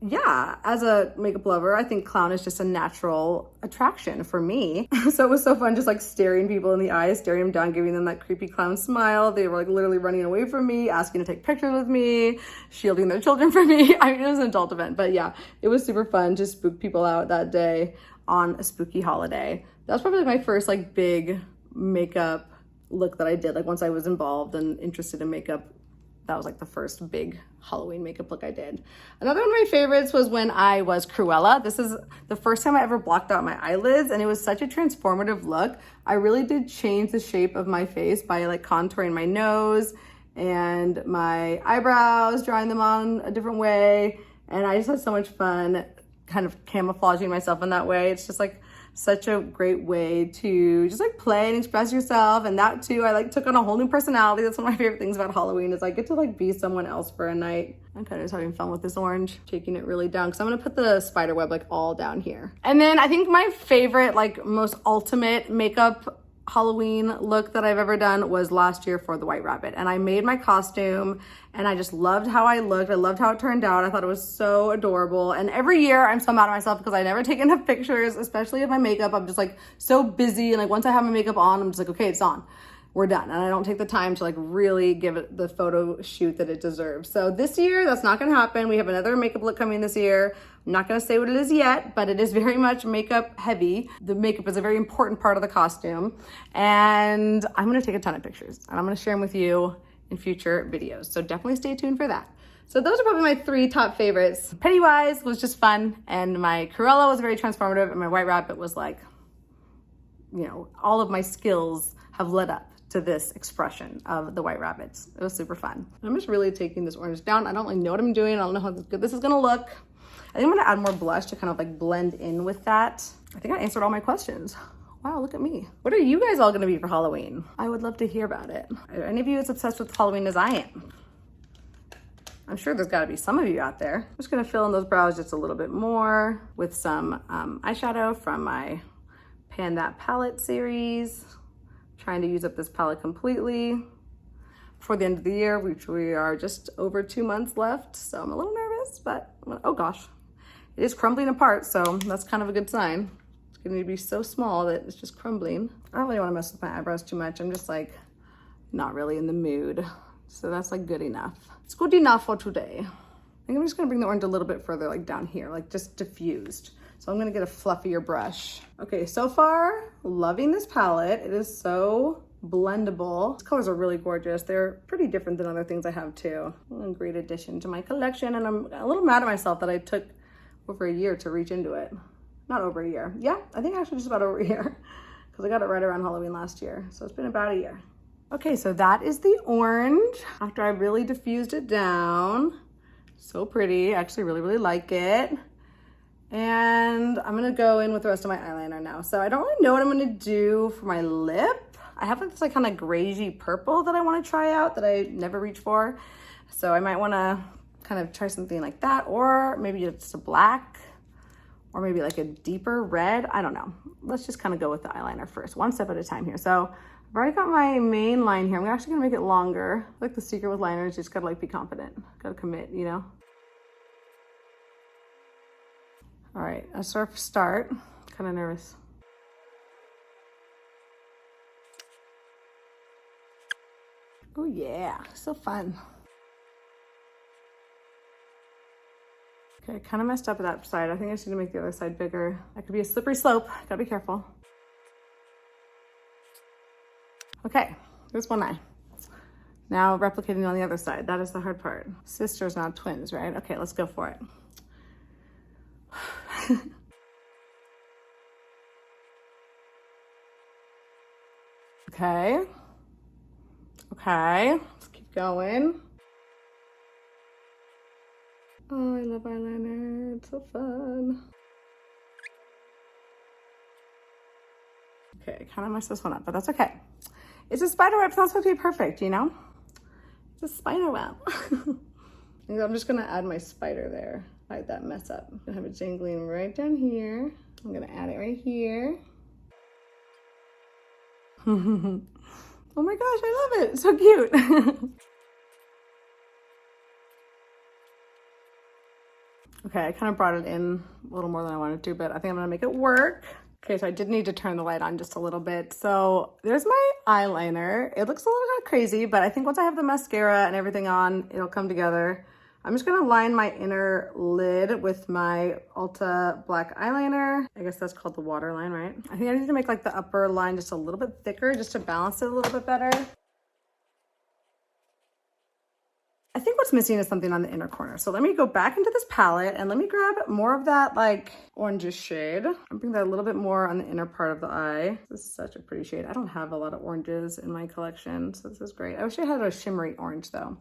Speaker 1: yeah, as a makeup lover, I think clown is just a natural attraction for me. So it was so fun just like staring people in the eyes, staring them down, giving them that creepy clown smile. They were like literally running away from me, asking to take pictures with me, shielding their children from me. I mean, it was an adult event, but yeah, it was super fun to spook people out that day on a spooky holiday. That was probably my first like big makeup look that I did. Like once I was involved and interested in makeup, that was like the first big Halloween makeup look I did. Another one of my favorites was when I was Cruella. This is the first time I ever blocked out my eyelids, and it was such a transformative look. I really did change the shape of my face by like contouring my nose and my eyebrows, drawing them on a different way. And I just had so much fun kind of camouflaging myself in that way. It's just like such a great way to just like play and express yourself. And that too, I like took on a whole new personality. That's one of my favorite things about Halloween is I get to like be someone else for a night. I'm kind of just having fun with this orange, taking it really down because I'm gonna put the spider web like all down here. And then I think my favorite, like most ultimate makeup Halloween look that I've ever done was last year for the White Rabbit. And I made my costume and I just loved how I looked. I loved how it turned out. I thought it was so adorable. And every year I'm so mad at myself because I never take enough pictures, especially of my makeup. I'm just like so busy. And like once I have my makeup on, I'm just like, okay, it's on. We're done. And I don't take the time to like really give it the photo shoot that it deserves. So this year, that's not gonna happen. We have another makeup look coming this year. I'm not gonna say what it is yet, but it is very much makeup heavy. The makeup is a very important part of the costume. And I'm gonna take a ton of pictures and I'm gonna share them with you in future videos. So definitely stay tuned for that. So those are probably my three top favorites. Pennywise was just fun, and my Cruella was very transformative, and my White Rabbit was like, you know, all of my skills have led up to this expression of the White Rabbits. It was super fun. I'm just really taking this orange down. I don't really know what I'm doing. I don't know how good this is gonna look. I think I'm gonna add more blush to kind of like blend in with that. I think I answered all my questions. Wow, look at me. What are you guys all gonna be for Halloween? I would love to hear about it. Are any of you as obsessed with Halloween as I am? I'm sure there's gotta be some of you out there. I'm just gonna fill in those brows just a little bit more with some eyeshadow from my Pan That Palette series. Trying to use up this palette completely before the end of the year, which we are just over 2 months left. So I'm a little nervous, but oh gosh, it is crumbling apart. So that's kind of a good sign. It's gonna be so small that it's just crumbling. I don't really wanna mess with my eyebrows too much. I'm just like, not really in the mood. So that's like good enough. It's good enough for today. I think I'm just gonna bring the orange a little bit further, like down here, like just diffused. So I'm gonna get a fluffier brush. Okay, so far, loving this palette. It is so blendable. These colors are really gorgeous. They're pretty different than other things I have too. A great addition to my collection, and I'm a little mad at myself that I took over a year to reach into it. Not over a year. Yeah, I think actually just about over a year because I got it right around Halloween last year. So it's been about a year. Okay, so that is the orange after I really diffused it down. So pretty. I actually really, really like it. And I'm gonna go in with the rest of my eyeliner now. So I don't really know what I'm gonna do for my lip. I have this like kind of grayy purple that I wanna try out that I never reach for. So I might wanna kind of try something like that, or maybe just a black, or maybe like a deeper red. I don't know. Let's just kind of go with the eyeliner first, one step at a time here. So I've already got my main line here. I'm actually gonna make it longer. Like the secret with liners, you just gotta like be confident. Gotta commit, you know? All right, let's start. Kind of nervous. Oh yeah, so fun. Okay, kind of messed up that side. I think I just need to make the other side bigger. That could be a slippery slope. Gotta be careful. Okay, there's one eye. Now replicating on the other side. That is the hard part. Sisters, not twins, right? Okay, let's go for it. Okay. Okay, let's keep going. Oh, I love eyeliner. It's so fun. Okay, kind of messed this one up, but that's okay. It's a spider web. It's not supposed to be perfect, you know? It's a spider web. I'm just gonna add my spider there. Hide that mess up. I'm gonna have it jingling right down here. I'm gonna add it right here. Oh my gosh, I love it. It's so cute. Okay, I kind of brought it in a little more than I wanted to, but I think I'm gonna make it work. Okay, so I did need to turn the light on just a little bit. So there's my eyeliner. It looks a little bit crazy, but I think once I have the mascara and everything on, it'll come together. I'm just gonna line my inner lid with my Ulta black eyeliner. I guess that's called the waterline, right? I think I need to make like the upper line just a little bit thicker just to balance it a little bit better. I think what's missing is something on the inner corner. So let me go back into this palette and let me grab more of that like orangish shade. I'm bring that a little bit more on the inner part of the eye. This is such a pretty shade. I don't have a lot of oranges in my collection, so this is great. I wish I had a shimmery orange though.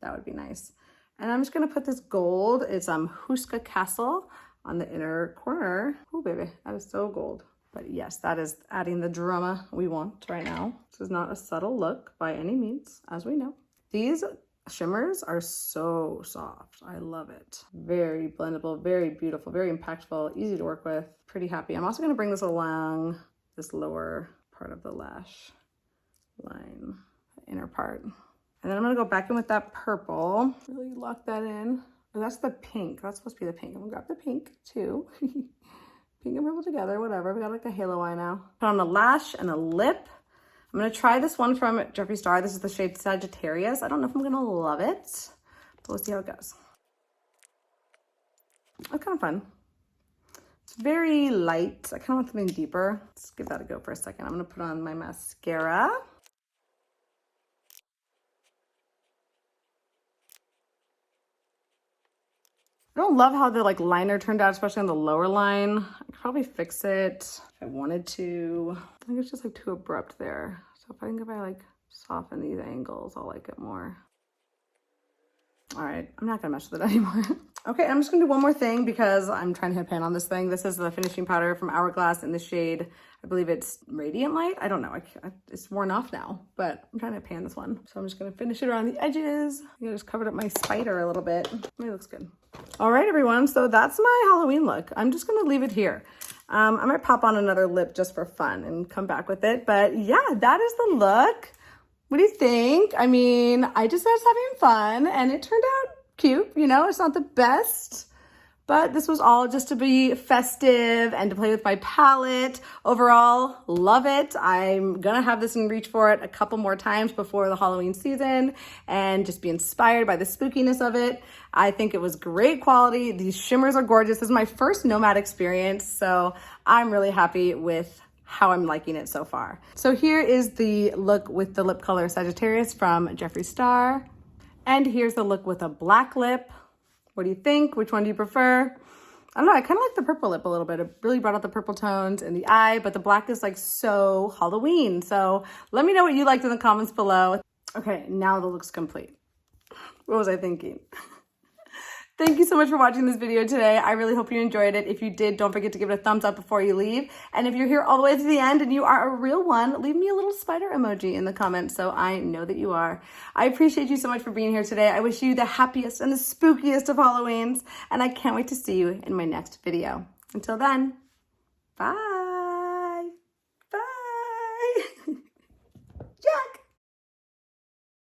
Speaker 1: That would be nice. And I'm just gonna put this gold. It's Huska Castle on the inner corner. Oh baby, that is so gold. But yes, that is adding the drama we want right now. This is not a subtle look by any means, as we know. These shimmers are so soft. I love it. Very blendable, very beautiful, very impactful, easy to work with. Pretty happy. I'm also gonna bring this along this lower part of the lash line, the inner part. And then I'm gonna go back in with that purple. Really lock that in. Oh, that's the pink. That's supposed to be the pink. I'm gonna grab the pink too. Pink and purple together, whatever. We got like a halo eye now. Put on a lash and a lip. I'm gonna try this one from Jeffree Star. This is the shade Sagittarius. I don't know if I'm gonna love it, but we'll see how it goes. It's kind of fun. It's very light. I kind of want something deeper. Let's give that a go for a second. I'm gonna put on my mascara. I don't love how the like liner turned out, especially on the lower line. I could probably fix it if I wanted to. I think it's just like too abrupt there. So if I like soften these angles, I'll like it more. All right, I'm not gonna mess with it anymore. Okay, I'm just gonna do one more thing because I'm trying to hit pan on this thing. This is the finishing powder from Hourglass in the shade, I believe it's Radiant Light. I don't know, it's worn off now, but I'm trying to pan this one. So I'm just gonna finish it around the edges. I just covered up my spider a little bit. It looks good. All right, everyone, so that's my Halloween look. I'm just gonna leave it here. I might pop on another lip just for fun and come back with it, but yeah, that is the look. What do you think? I mean, I just was having fun and it turned out cute. You know, it's not the best, but this was all just to be festive and to play with my palette. Overall, love it. I'm gonna have this and reach for it a couple more times before the Halloween season and just be inspired by the spookiness of it. I think it was great quality. These shimmers are gorgeous. This is my first NOMAD experience, so I'm really happy with how I'm liking it so far. So here is the look with the lip color Sagittarius from Jeffree Star. And here's the look with a black lip. What do you think? Which one do you prefer? I don't know, I kind of like the purple lip a little bit. It really brought out the purple tones in the eye, but the black is like so Halloween. So let me know what you liked in the comments below. Okay, now the look's complete. What was I thinking? Thank you so much for watching this video today. I really hope you enjoyed it. If you did, don't forget to give it a thumbs up before you leave. And if you're here all the way to the end and you are a real one, leave me a little spider emoji in the comments so I know that you are. I appreciate you so much for being here today. I wish you the happiest and the spookiest of Halloweens, and I can't wait to see you in my next video. Until then, bye.